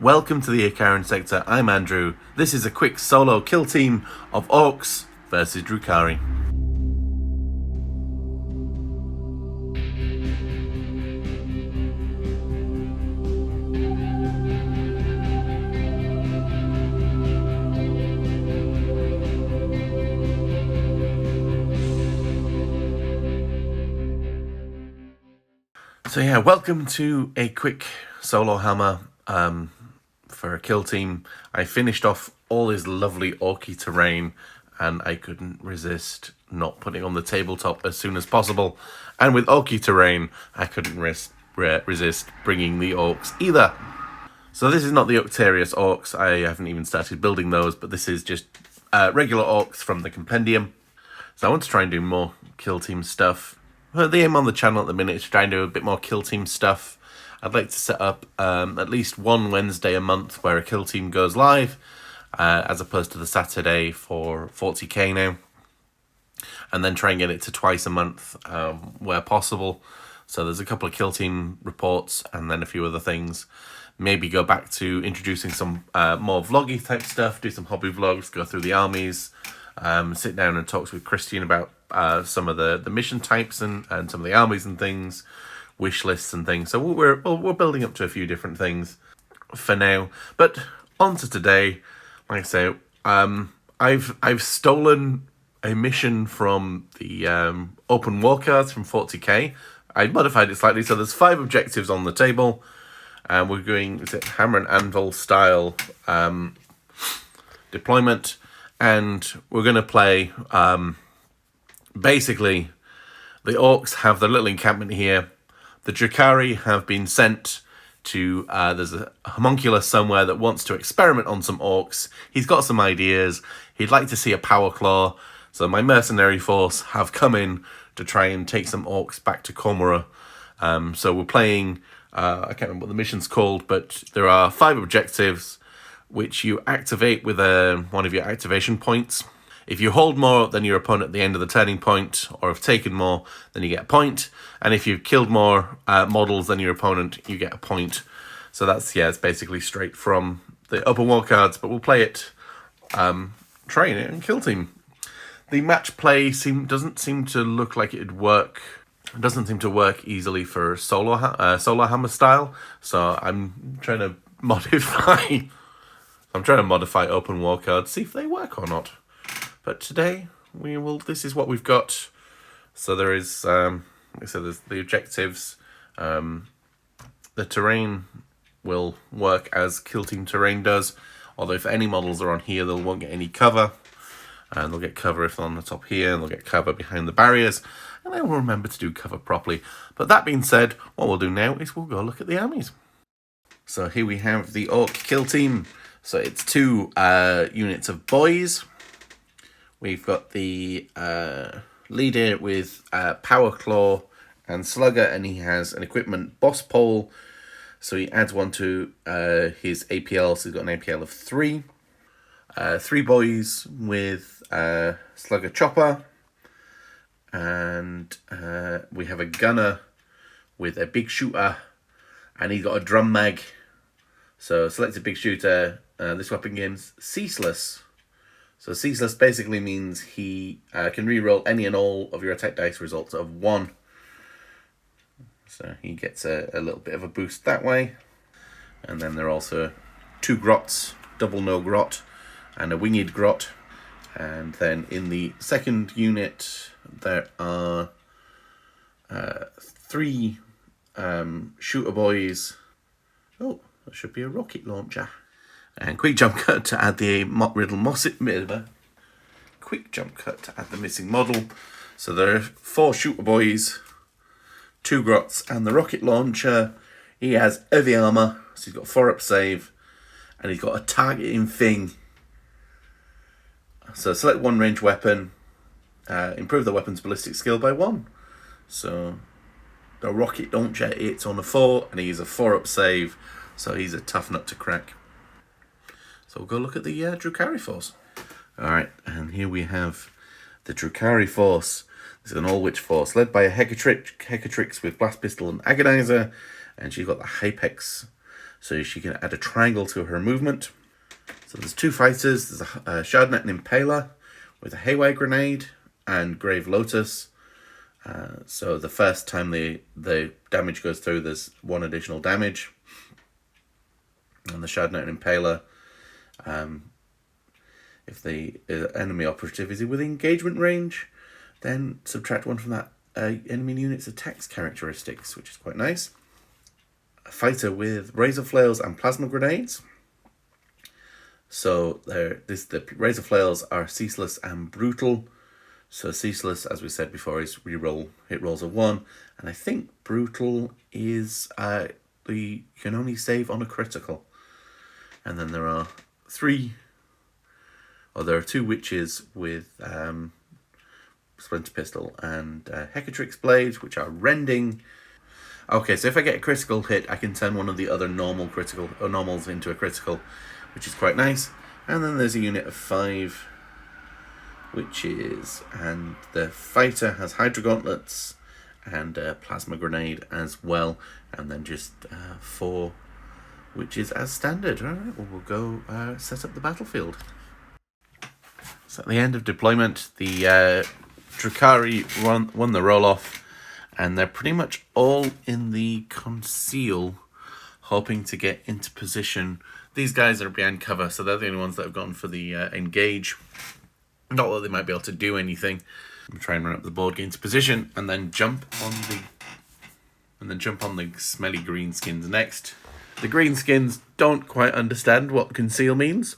Welcome to the Icaran sector, I'm Andrew. This is a quick solo kill team of Orks versus Drukhari. So yeah, welcome to a quick Solohammer for a kill team. I finished off all his lovely orky terrain and I couldn't resist not putting on the tabletop as soon as possible. And with orky terrain, I couldn't resist bringing the orcs either. So this is not the Octarius orcs, I haven't even started building those, but this is just regular orcs from the compendium. So I want to try and do more kill team stuff. Well, the aim on the channel at the minute is to try and do a bit more kill team stuff. I'd like to set up at least one Wednesday a month where a kill team goes live, as opposed to the Saturday for 40k now. And then try and get it to twice a month where possible. So there's a couple of kill team reports and then a few other things. Maybe go back to introducing some more vloggy type stuff, do some hobby vlogs, go through the armies, sit down and talk with Christian about some of the mission types and some of the armies and things, wish lists and things. So we're building up to a few different things for now. But on to today. Like I say, I've stolen a mission from the open war cards from 40k. I modified it slightly, so there's 5 objectives on the table, and we're going hammer and anvil style deployment, and we're going to play. Basically, the Orks have their little encampment here. The Drukhari have been sent to, there's a homunculus somewhere that wants to experiment on some Orks. He's got some ideas. He'd like to see a power claw. So my mercenary force have come in to try and take some Orks back to Komura. So we're playing, I can't remember what the mission's called, but there are 5 objectives which you activate with one of your activation points. If you hold more than your opponent at the end of the turning point, or have taken more, then you get a point. And if you've killed more models than your opponent, you get a point. So that's, yeah, it's basically straight from the open war cards, but we'll play it, train it, and kill team. The match play doesn't seem to look like it'd work. It doesn't seem to work easily for Solohammer style. So I'm trying to modify. Open war cards, see if they work or not. But today this is what we've got. So there is, like I said, there's the objectives. The terrain will work as kill team terrain does. Although if any models are on here, they won't get any cover. And they'll get cover if they're on the top here, and they'll get cover behind the barriers. And they will remember to do cover properly. But that being said, what we'll do now is we'll go look at the armies. So here we have the Orc kill team. So it's 2 units of boys. We've got the leader with Power Claw and Slugger, and he has an equipment Boss Pole. So he adds 1 to his APL, so he's got an APL of 3. 3 boys with Slugger Chopper. And we have a gunner with a big shooter, and he's got a drum mag. So select a big shooter. This weapon game's ceaseless. So ceaseless basically means he can reroll any and all of your attack dice results of 1. So he gets a little bit of a boost that way. And then there are also 2 grots, double no grot, and a winged grot. And then in the second unit, there are 3 shooter boys. Oh, there should be a rocket launcher. And quick jump cut to add the missing model. So there are 4 shooter boys, 2 grots, and the rocket launcher. He has heavy armor, so he's got 4-up save, and he's got a targeting thing. So select 1 range weapon, improve the weapon's ballistic skill by 1. So the rocket launcher, it's on a 4, and he's a 4-up save, so he's a tough nut to crack. So we'll go look at the Drukhari force. Alright, and here we have the Drukhari force. This is an all-witch force, led by a Hecatrix with Blast Pistol and Agonizer, and she's got the Hypex so she can add a triangle to her movement. So there's 2 fighters. There's a Shardnet and Impaler with a Haywire Grenade and Grave Lotus. So the first time the damage goes through, there's 1 additional damage. And the Shardnet and Impaler, if the enemy operative is within engagement range, then subtract 1 from that enemy unit's attacks characteristics, which is quite nice. A fighter with Razor Flails and Plasma Grenades. So the Razor Flails are Ceaseless and Brutal. So Ceaseless, as we said before, is reroll hit rolls of 1, and I think Brutal is you can only save on a critical. And then there are 2 witches with Splinter Pistol and Hecatrix Blade, which are rending. Okay, so if I get a critical hit, I can turn one of the other normals into a critical, which is quite nice. And then there's a unit of 5 witches, and the fighter has Hydra Gauntlets and a Plasma Grenade as well, and then just 4 witches as standard. Alright, well, we'll go set up the battlefield. So at the end of deployment, the Drukhari won the roll-off, and they're pretty much all in the conceal, hoping to get into position. These guys are behind cover, so they're the only ones that have gone for the engage. Not that they might be able to do anything. I'm trying to run up the board, get into position, and then jump on the smelly greenskins next. The greenskins don't quite understand what conceal means,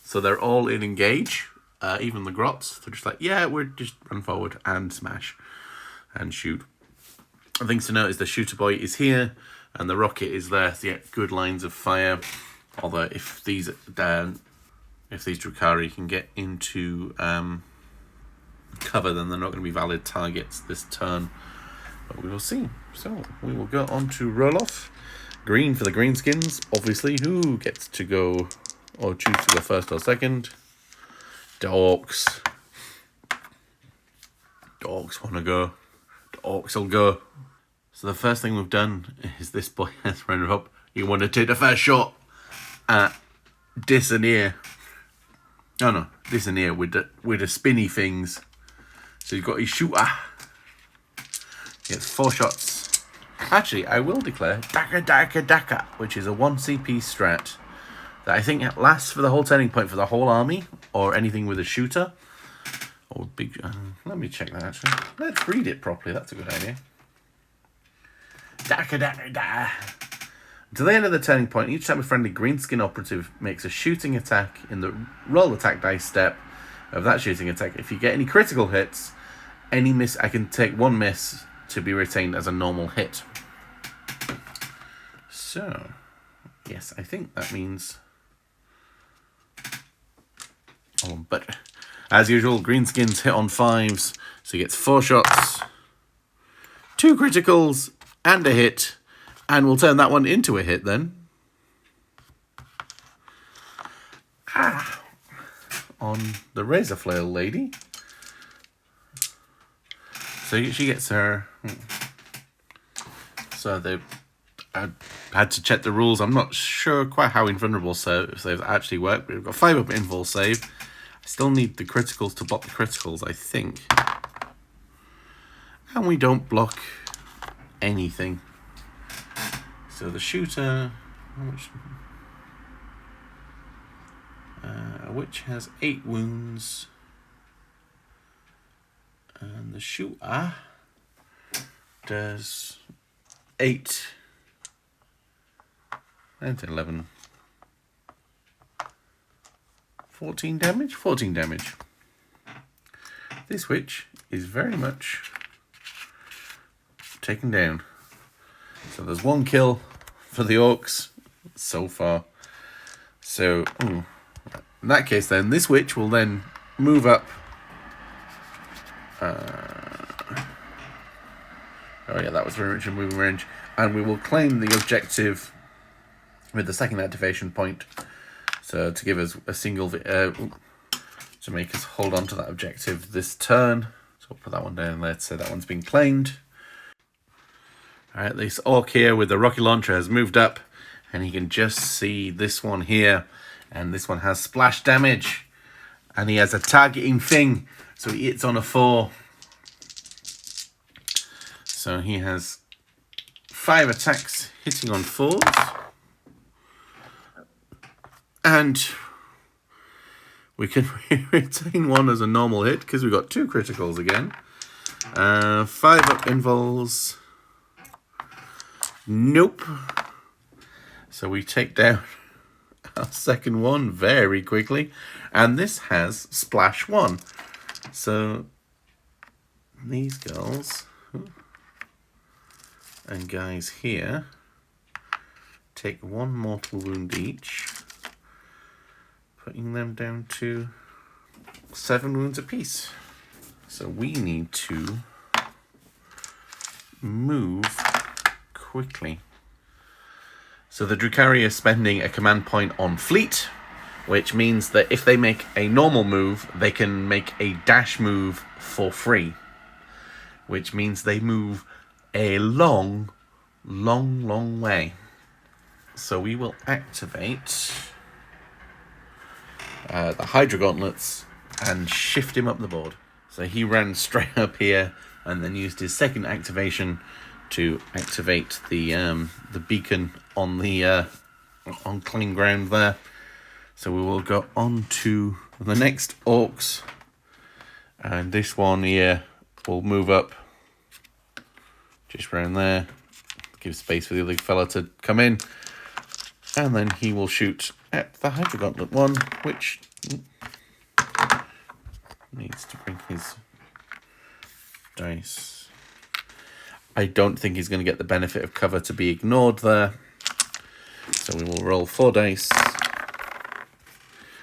so they're all in engage. Even the grots, they're just like, yeah, we're just run forward and smash and shoot. The things to note is the shooter boy is here and the rocket is there to get good lines of fire. Although if these Drukhari can get into cover, then they're not going to be valid targets this turn. But we will see. So we will go on to roll off. Green for the greenskins, obviously. Who gets to go or choose to go first or second? The Orks. The Orks want to go. The Orks will go. So the first thing we've done is this boy has run up. You want to take the first shot at Disanier. No, Disanier with the spinny things. So you've got his shooter. He gets 4 shots. Actually, I will declare Daka, which is a 1 CP strat that I think lasts for the whole turning point for the whole army, or anything with a shooter. Or big. Let me check that actually. Let's read it properly. That's a good idea. Daka. To the end of the turning point, each time a friendly greenskin operative makes a shooting attack in the roll attack dice step of that shooting attack, if you get any critical hits, any miss, I can take 1 miss to be retained as a normal hit. So, yes, I think that means. But as usual, greenskins hit on 5s, so he gets 4 shots, 2 criticals, and a hit. And we'll turn that one into a hit then. On the Razor Flail lady. So she gets her. So I had to check the rules. I'm not sure quite how invulnerable saves actually work, but we've got 5 up invul save. I still need the criticals to block the criticals, I think. And we don't block anything. So the shooter, which has 8 wounds, and the shooter does 8, 9, 10, 11, 14 damage. 14 damage. This witch is very much taken down. So there's 1 kill for the Orks so far. So, in that case then, this witch will then move up. Oh yeah, that was very much in moving range. And we will claim the objective with the second activation point. So to give us a single, to make us hold on to that objective this turn. So we'll put that one down there to say that one's been claimed. Alright, this Ork here with the rocket launcher has moved up And you can just see this one here, and this one has splash damage, and he has a targeting thing, so he hits on a 4. So he has 5 attacks hitting on 4s, and we can retain 1 as a normal hit because we've got 2 criticals again. 5 up invols. Nope. So we take down our second one very quickly. And this has splash 1. So these girls and guys here take 1 mortal wound each, putting them down to 7 wounds apiece. So we need to move quickly. So the Drukhari is spending a command point on fleet, which means that if they make a normal move, they can make a dash move for free, which means they move a long way. So we will activate the Hydra Gauntlets and shift him up the board. So he ran straight up here and then used his second activation to activate the beacon on the on clean ground there. So we will go on to the next Orks, and this one here will move up just around there, give space for the other fella to come in, and then he will shoot at the Hydra Gauntlet one, which needs to bring his dice. I don't think he's going to get the benefit of cover to be ignored there. So we will roll 4 dice.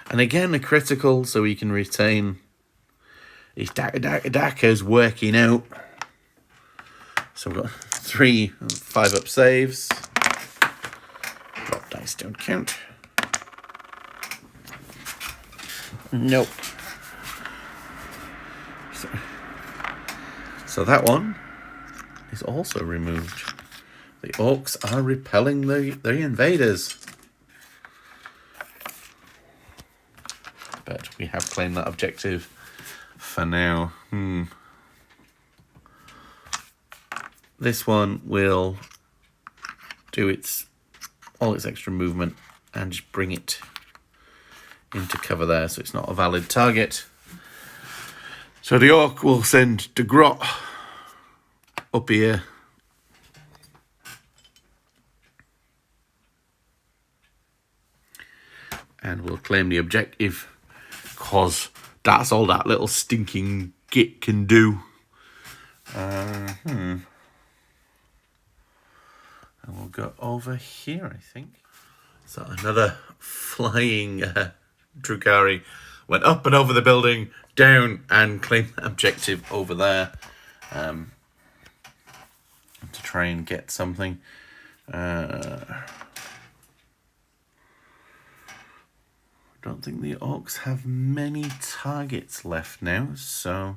And again, a critical, so he can retain his Daka's working out. So we've got 3 5-up saves. Drop dice don't count. Nope. So that one is also removed. The Orks are repelling the invaders. But we have claimed that objective for now. This one will do all its extra movement and just bring it into cover there, so it's not a valid target. So the Orc will send Drukhari up here. And we'll claim the objective, because that's all that little stinking git can do. And we'll go over here, I think. So another flying Drukhari went up and over the building, down, and claimed the objective over there. To try and get something. I don't think the Orcs have many targets left now, so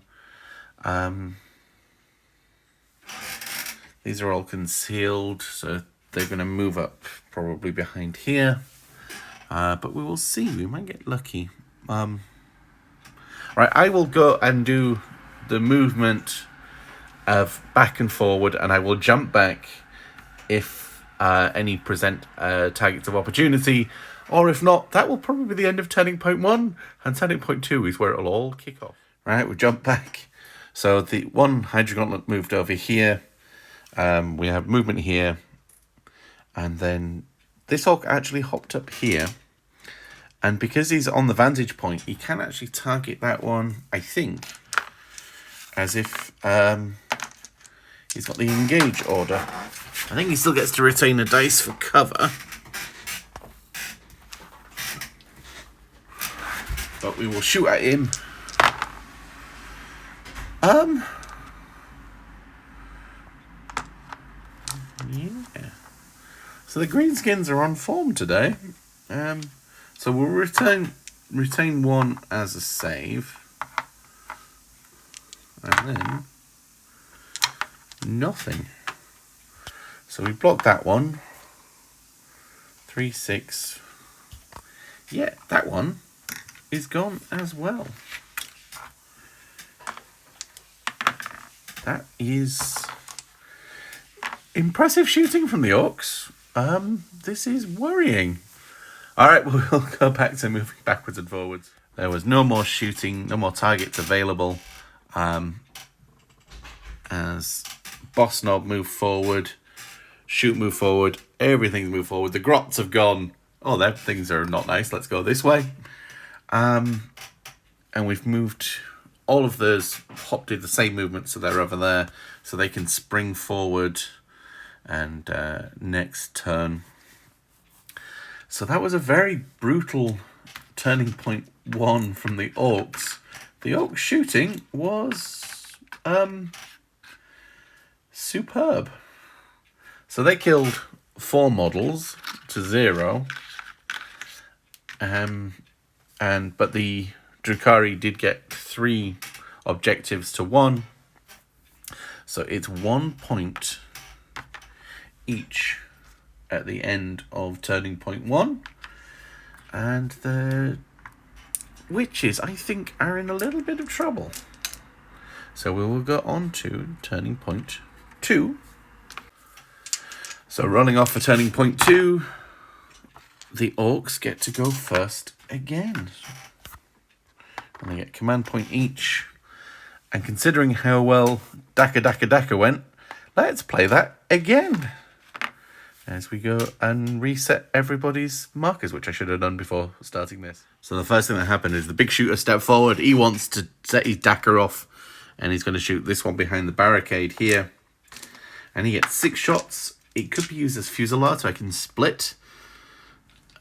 these are all concealed, so they're going to move up probably behind here, but we will see. We might get lucky. Right, I will go and do the movement of back and forward, and I will jump back if any present targets of opportunity, or if not, that will probably be the end of turning point 1, and turning point 2 is where it'll all kick off. Right, we jump back. So the one Hydra Gauntlet moved over here. We have movement here, and then this Orc actually hopped up here. And because he's on the vantage point, he can actually target that one, I think, as if he's got the engage order. I think he still gets to retain a dice for cover. But we will shoot at him. Yeah. So the greenskins are on form today. So we'll retain 1 as a save. And then nothing. So we block that one. 3, 6. Yeah, that one is gone as well. That is impressive shooting from the Orks. This is worrying. All right, we'll go back to moving backwards and forwards. There was no more shooting, no more targets available. As Boss Knob moved forward, Shoot moved forward, everything's moved forward. The Grots have gone, oh, that things are not nice, let's go this way. And we've moved all of those, Hop did the same movement, so they're over there, so they can spring forward and next turn. So that was a very brutal turning point 1 from the Orks. The Orcs shooting was superb. So they killed 4 models to 0. But the Drukhari did get 3 objectives to 1. So it's 1 point each at the end of turning point 1. And the witches, I think, are in a little bit of trouble. So we will go on to turning point 2. So rolling off for turning point 2, the Orcs get to go first again. And they get command point each. And considering how well Daka went, let's play that again. As we go and reset everybody's markers, which I should have done before starting this. So the first thing that happened is the big shooter stepped forward. He wants to set his Daka off. And he's going to shoot this one behind the barricade here. And he gets 6 shots. It could be used as Fusillade, so I can split.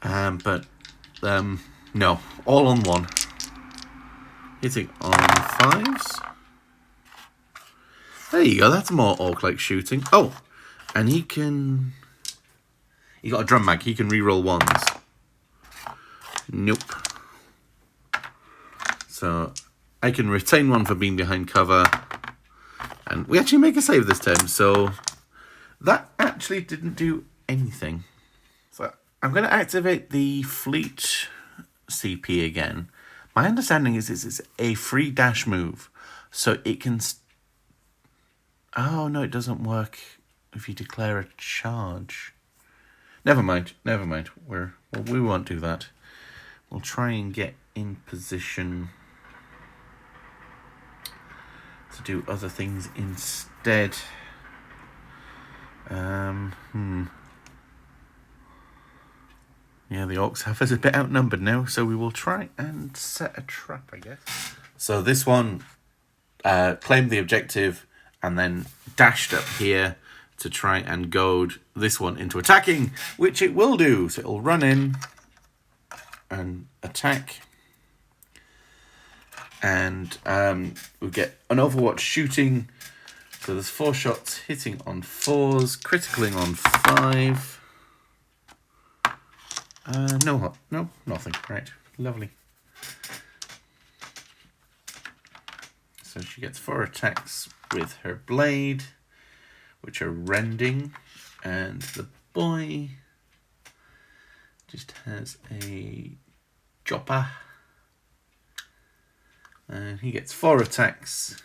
But no, all on 1. Hitting on 5s. There you go, that's more Orc-like shooting. Oh, and he can... He got a drum mag, he can reroll 1s. Nope. So I can retain 1 for being behind cover. And we actually make a save this time, so that actually didn't do anything. So I'm going to activate the fleet CP again. My understanding is it's a free dash move, so it can... Oh, no, it doesn't work if you declare a charge. Never mind. We won't do that. We'll try and get in position to do other things instead. Yeah, the Orcs have us a bit outnumbered now, so we will try and set a trap, I guess. So this one claimed the objective and then dashed up here to try and goad this one into attacking, which it will do. So it'll run in and attack. And we'll get an Overwatch shooting. So there's 4 shots hitting on 4s, criticalling on 5. No, nothing. Right, lovely. So she gets 4 attacks with her blade, which are rending, and the boy just has a chopper, and he gets 4 attacks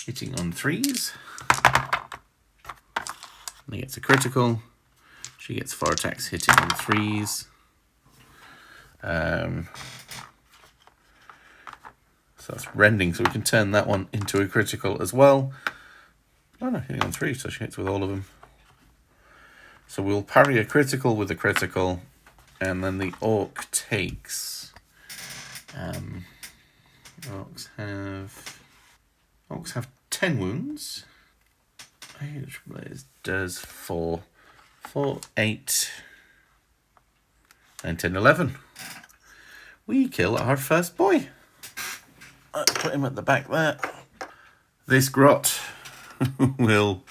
hitting on 3s, and he gets a critical. She gets 4 attacks hitting on 3s. So that's rending, so we can turn that one into a critical as well. Oh no, hitting on 3, so she hits with all of them. So we'll parry a critical with a critical, and then the Orc takes. Orcs have 10 wounds. Which does 4, 8, and 10, 11. We kill our first boy. Put him at the back there. This Grot will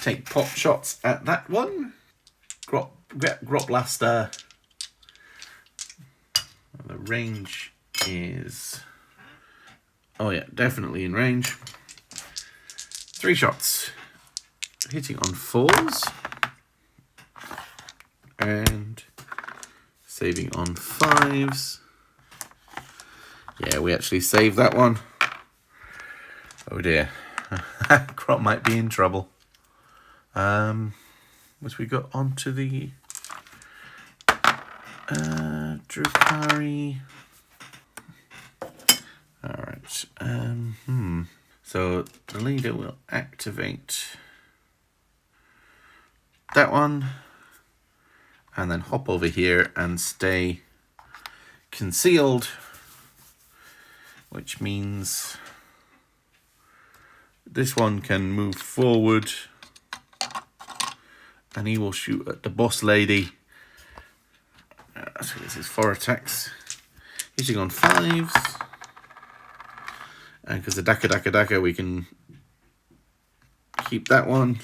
take pot shots at that one. Grot Blaster. The range is... Oh yeah, definitely in range. 3 shots. Hitting on 4s. and saving on 5s. Yeah, we actually saved that one. Oh dear. Crop might be in trouble. Which we got onto the Drukhari. Alright. So the leader will activate that one and then hop over here and stay concealed, which means this one can move forward and he will shoot at the boss lady. So this is 4 attacks, hitting on 5s, and because the Daka we can keep that one.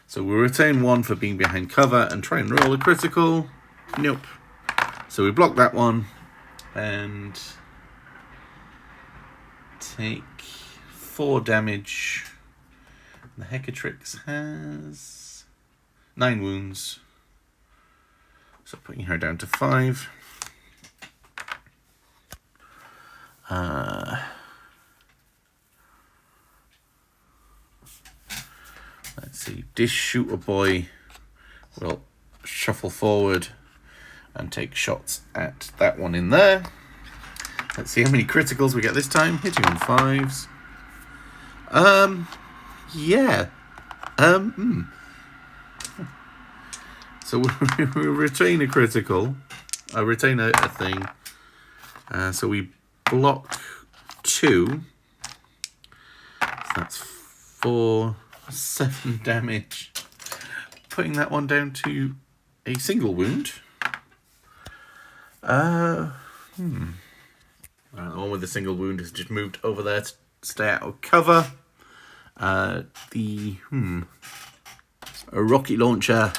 So we retain 1 for being behind cover and try and roll a critical. Nope. So we block that one and take 4 damage. The Hecatrix has 9 wounds. So putting her down to 5. Let's see. This shooter boy will shuffle forward and take shots at that one in there. Let's see how many criticals we get this time. Hitting on 5s. Yeah. So we retain a critical. I retain a thing. So we block 2. So that's 4, 7 damage. Putting that one down to a single wound. The one with the single wound has just moved over there to stay out of cover. A rocket launcher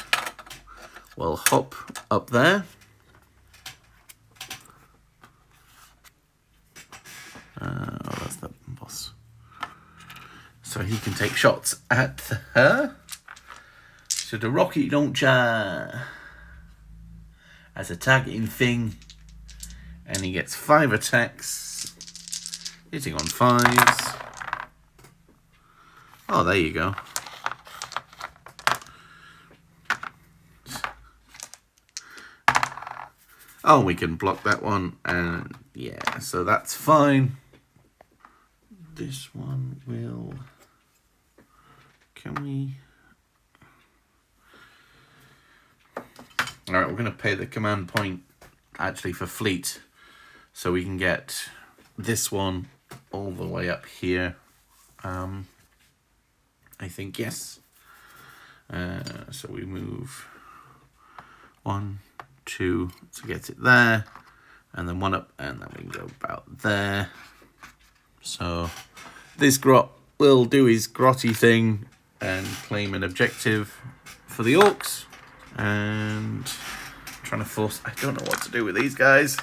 will hop up there. That's the boss. So he can take shots at her. So the rocket launcher as a targeting thing. And he gets 5 attacks. Hitting on 5s. Oh, there you go. Oh, we can block that one, and yeah, so that's fine. This one will... Can we... Alright, we're going to pay the command point, actually, for fleet. So we can get this one all the way up here. I think, yes. So we move 1, 2 to get it there, and then 1 up, and then we can go about there. So this grot will do his grotty thing and claim an objective for the Orks. And I'm trying to force... I don't know what to do with these guys.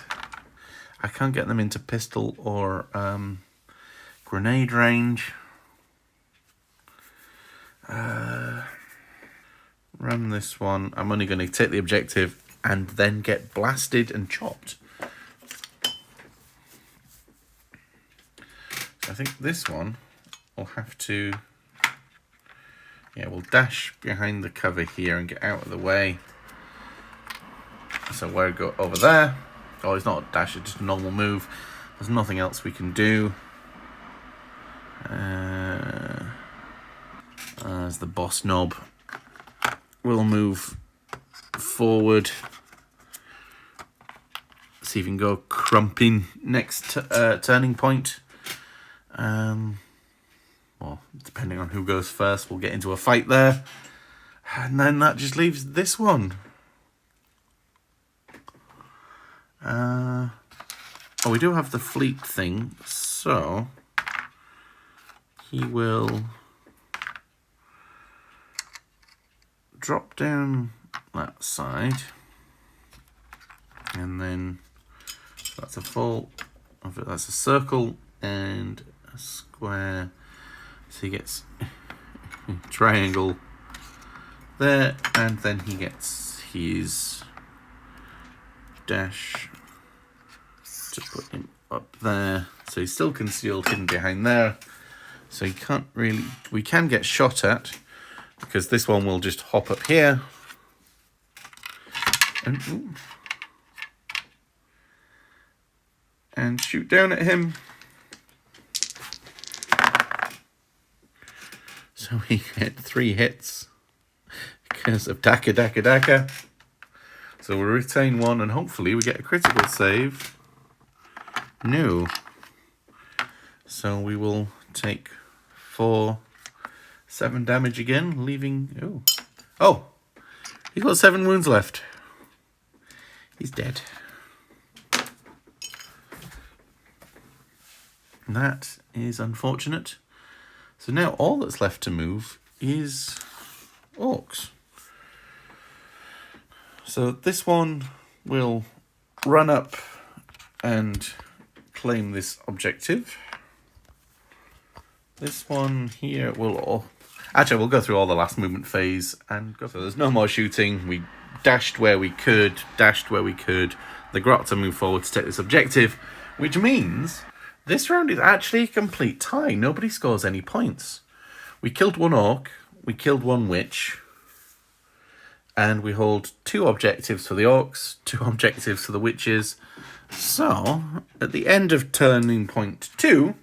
I can't get them into pistol or grenade range. Run this one. I'm only going to take the objective and then get blasted and chopped. I think this one will have to... Yeah, we'll dash behind the cover here and get out of the way. So we'll go over there. Oh, it's not a dash, it's just a normal move. There's nothing else we can do. As the boss knob, we'll move forward. See if we can go crumping next turning point. Well, depending on who goes first, we'll get into a fight there. And then that just leaves this one. Oh, we do have the fleet thing, so he will drop down that side, and then that's a full, that's a circle and a square, so he gets triangle there, and then he gets his dash to put him up there. So he's still concealed, hidden behind there. So he can't really... We can get shot at, because this one will just hop up here. And shoot down at him. So we get 3 hits because of Daka Daka Daka. So we'll retain 1 and hopefully we get a critical save. No. So we will take 7 damage again, leaving... Oh! He's got 7 wounds left. He's dead. That is unfortunate. So now all that's left to move is Orks. So this one will run up and claim this objective. This one here will... Actually, we'll go through all the last movement phase and go. So there's no more shooting. We dashed where we could, The Grotto move forward to take this objective, which means this round is actually a complete tie. Nobody scores any points. We killed 1 orc, we killed 1 witch, and we hold 2 objectives for the orcs, 2 objectives for the witches. So, at the end of turning point 2,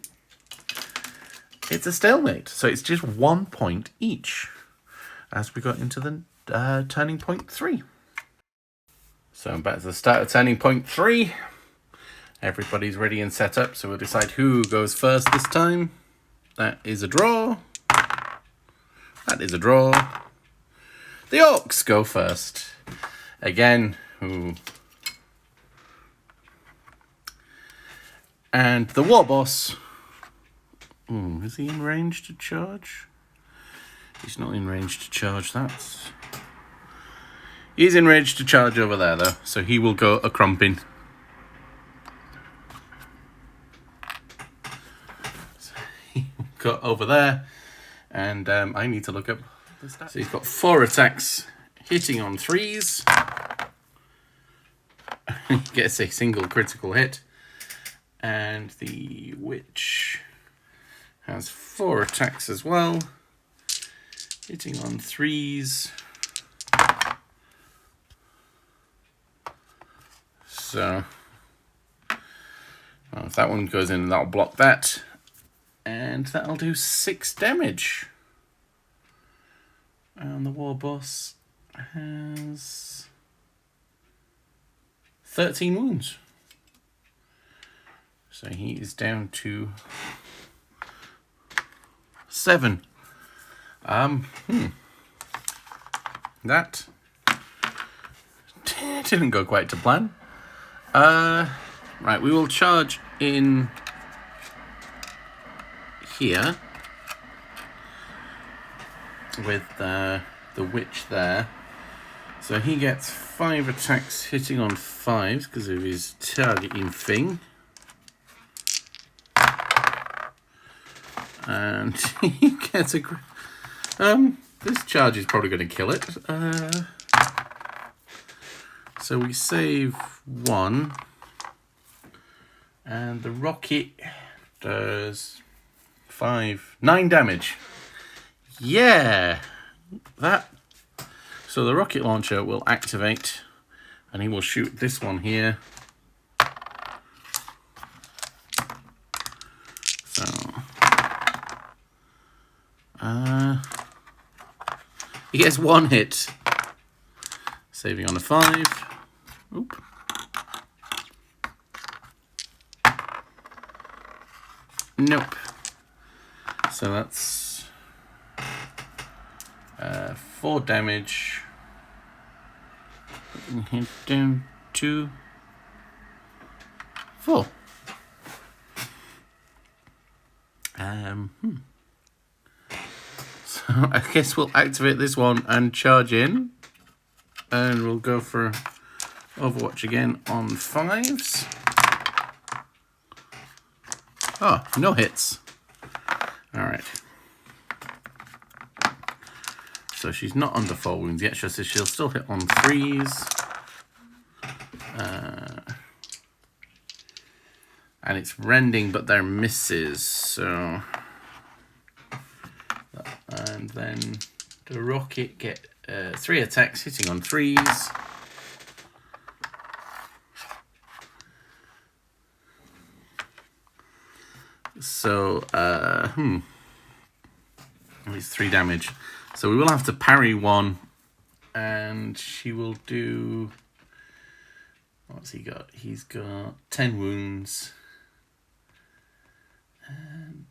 it's a stalemate. So it's just 1 point each as we got into the turning point 3. So back to the start of turning point 3. Everybody's ready and set up, so we'll decide who goes first this time. That is a draw. That is a draw. The orcs go first. Again, and the war boss. Is he in range to charge? He's not in range to charge. He's in range to charge over there, though, so he will go a crumping. So he will go over there, and I need to look up the stats. So he's got 4 attacks, hitting on 3s. He gets a single critical hit, and the witch has 4 attacks as well, hitting on 3s. So, well, if that one goes in, that'll block that, and that'll do 6 damage. And the war boss has 13 wounds. So he is down to 7. That didn't go quite to plan. Right, we will charge in here with the witch there. So he gets 5 attacks hitting on 5s because of his targeting thing. And he gets a... this charge is probably going to kill it. So we save 1. And the rocket does 9 damage. Yeah! So the rocket launcher will activate, and he will shoot this one here. So... he gets 1 hit. Saving on a 5. Oop. Nope. So that's 4 damage. Hit down to 4. So I guess we'll activate this one and charge in. And we'll go for Overwatch again on 5s. Oh, no hits. Alright. So she's not under 4 wounds yet, so she'll still hit on 3s. And it's rending, but they're misses, so... And then the rocket get 3 attacks, hitting on 3s. So, it's 3 damage. So we will have to parry 1, and she will do... What's he got? He's got 10 wounds and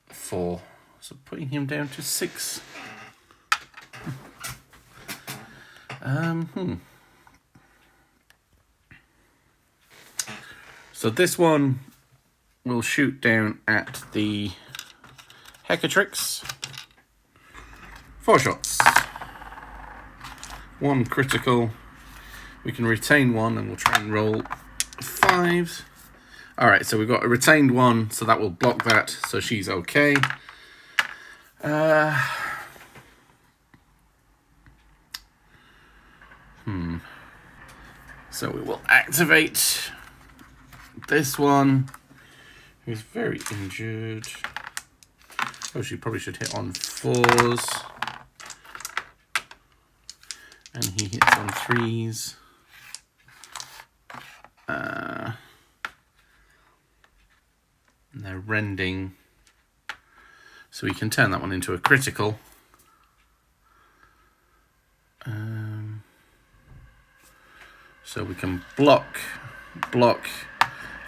4. So putting him down to 6. So this one will shoot down at the Hecatrix. 4 shots. 1 critical. We can retain 1 and we'll try and roll 5s. Alright, so we've got a retained 1, so that will block that, so she's okay. So we will activate this one, who's very injured. Oh, she probably should hit on 4s. And he hits on 3s. And they're rending. So we can turn that one into a critical. So we can block,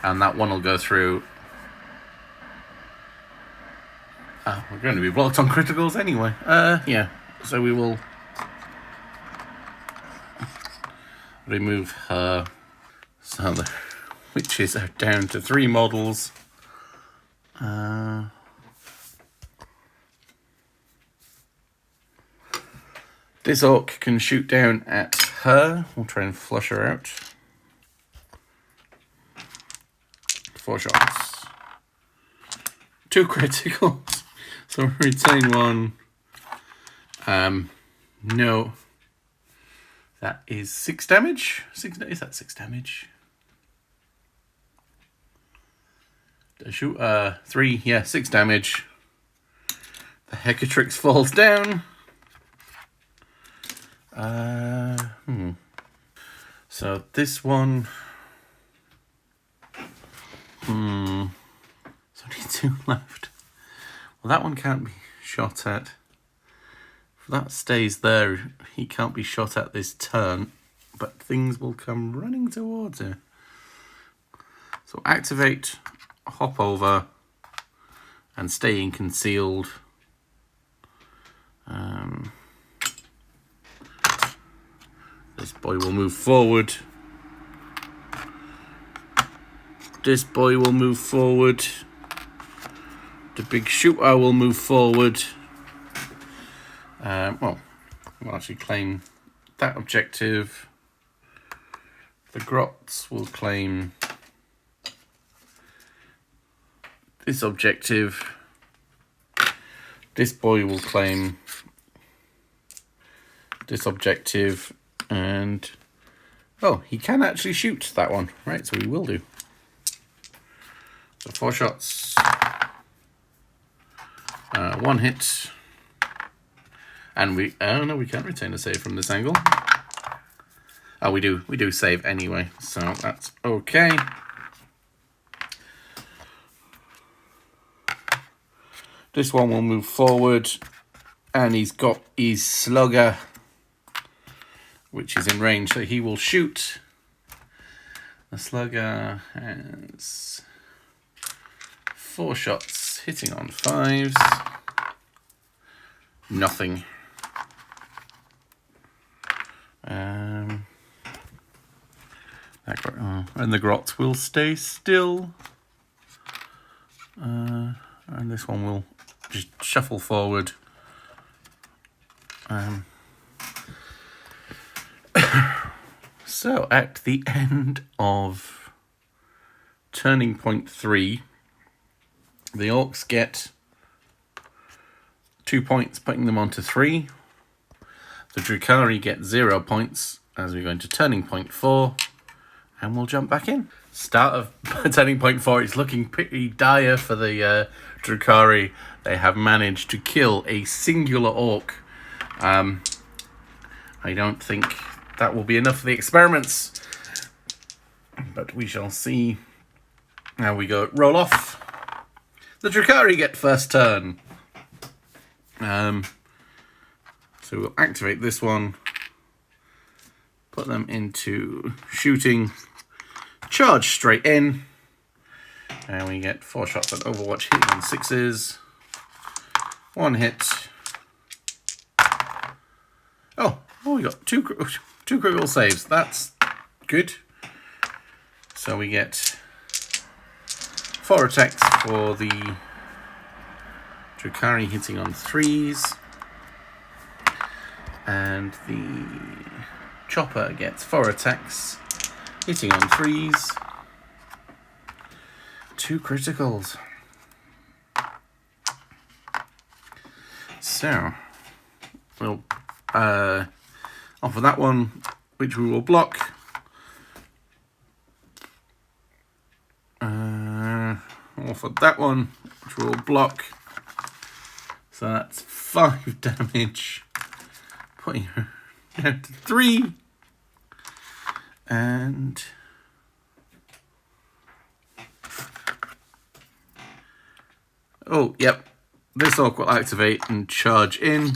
and that one will go through. We're going to be blocked on criticals anyway. Yeah, so we will remove her. So the witches are down to 3 models. This orc can shoot down at her. We'll try and flush her out. 4 shots. 2 criticals. So retain 1. No. That is 6 damage. Is that 6 damage? Shoot, 3, yeah, 6 damage. The Hecatrix falls down. So this one, there's only 2 left. Well, that one can't be shot at. If that stays there, he can't be shot at this turn, but things will come running towards her. So activate, hop over, and staying concealed. This boy will move forward. This boy will move forward. The big shooter will move forward. Well, we'll actually claim that objective. The grots will claim this objective. This boy will claim this objective. And, oh, he can actually shoot that one. Right, so we will do. So 4 shots. 1 hit. And we, oh no, we can't retain a save from this angle. Oh, we do save anyway, so that's okay. This one will move forward, and he's got his slugger, which is in range, so he will shoot. The slugger has 4 shots, hitting on 5s. Nothing. And the grot will stay still. And this one will just shuffle forward. So at the end of turning point 3, the orcs get 2 points, putting them onto 3. The Drukhari get 0 points as we go into turning point 4, and we'll jump back in. Start of turning point 4, it's looking pretty dire for the Drukhari. They have managed to kill a singular orc. I don't think that will be enough for the experiments, but we shall see how we go. Roll off. The Drukhari get first turn. So we'll activate this one, put them into shooting, charge straight in, and we get 4 shots on Overwatch, hitting on 6s, 1 hit. Oh, we got two critical saves. That's good. So we get 4 attacks for the Drukhari, hitting on 3s. And the chopper gets 4 attacks, hitting on 3s. 2 criticals. So we'll offer that one, which we will block. Offer that one, which we will block. So that's 5 damage. Putting her down to 3. And oh, yep. This orc will activate and charge in.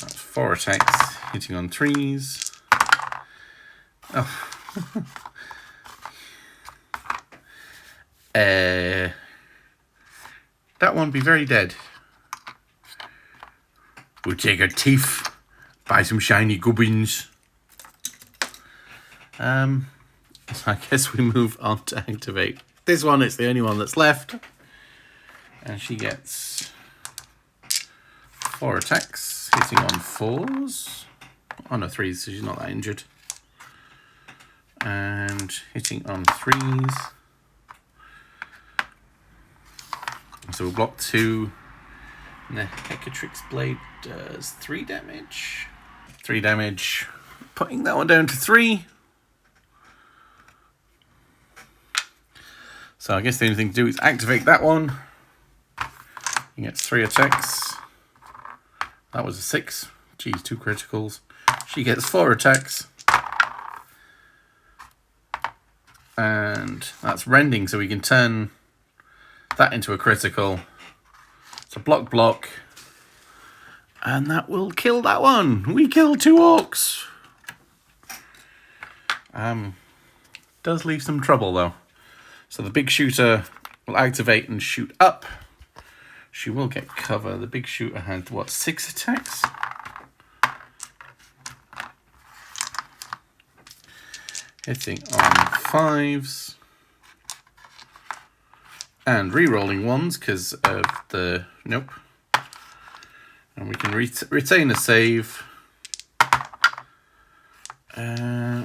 That's 4 attacks, hitting on 3s. Oh. That one be very dead. We'll take our teeth, buy some shiny gubbins. So I guess we move on to activate this one. It's the only one that's left. And she gets 4 attacks, hitting on 4s. Oh no, 3s, so she's not that injured. And hitting on 3s. So we'll block 2. And the Hecatrix Blade does 3 damage. 3 damage. Putting that one down to 3. So I guess the only thing to do is activate that one. He gets 3 attacks. That was a 6. Geez, 2 criticals. She gets 4 attacks. And that's rending, so we can turn that into a critical. So block. And that will kill that one. We killed 2 orcs. Does leave some trouble though. So the big shooter will activate and shoot up. She will get cover. The big shooter had, what, 6 attacks? Hitting on 5s. And re-rolling 1s because of the... Nope. And we can retain a save.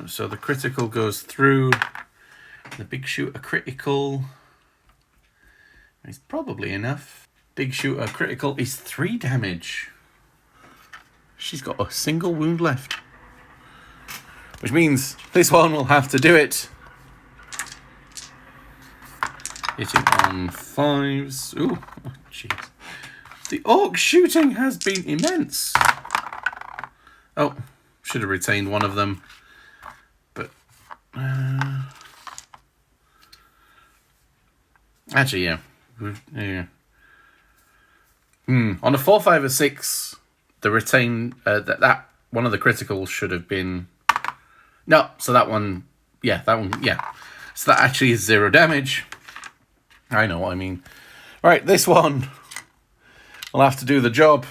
So the critical goes through. The big shooter critical is probably enough. Big shooter critical is 3 damage. She's got a single wound left. Which means this one will have to do it. Hitting on 5s. Ooh, oh, jeez. The orc shooting has been immense. Oh, should have retained one of them. But... actually, yeah. On a 4, 5, or 6, the retain... that one of the criticals should have been... No, so that one... Yeah, that one... Yeah. So that actually is 0 damage. I know what I mean. Right, this one will have to do the job.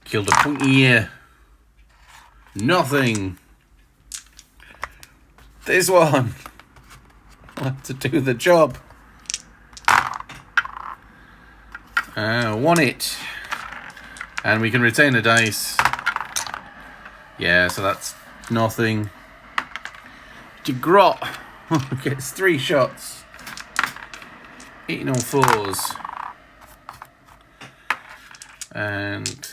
Killed a pointy ear. Nothing. This one will have to do the job. 1 hit. And we can retain a dice. Yeah, so that's nothing. Grot gets 3 shots. Eating on fours. And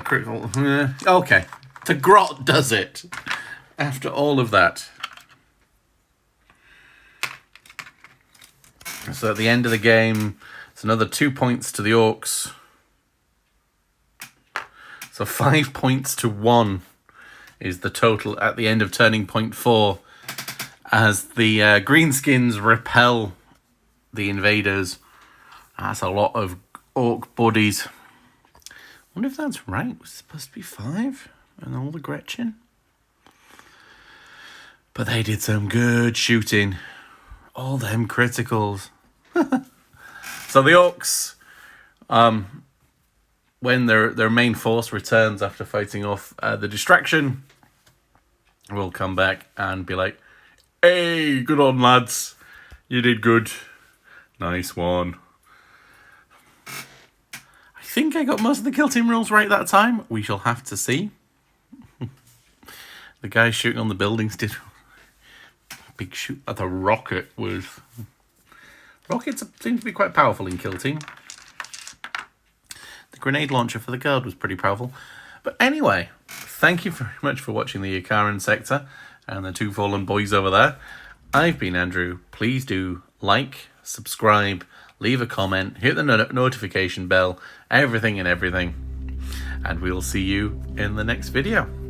critical. Okay, the grot does it after all of that. So at the end of the game, it's another 2 points to the Orks. So 5 points to 1 is the total at the end of turning point 4, as the greenskins repel the invaders. That's a lot of Ork bodies. I wonder if that's right. It was supposed to be 5 and all the Gretchen. But they did some good shooting. All them criticals. So the Orks, when their main force returns after fighting off the distraction, will come back and be like, "Hey, good on, lads. You did good. Nice one." I think I got most of the kill team rules right that time. We shall have to see. The guy shooting on the buildings did a big shoot at the rocket. Rockets seem to be quite powerful in kill team. The grenade launcher for the guard was pretty powerful. But anyway, thank you very much for watching the Icaran sector and the 2 fallen boys over there. I've been Andrew. Please do like, subscribe, leave a comment, hit the notification bell, everything and everything. And we'll see you in the next video.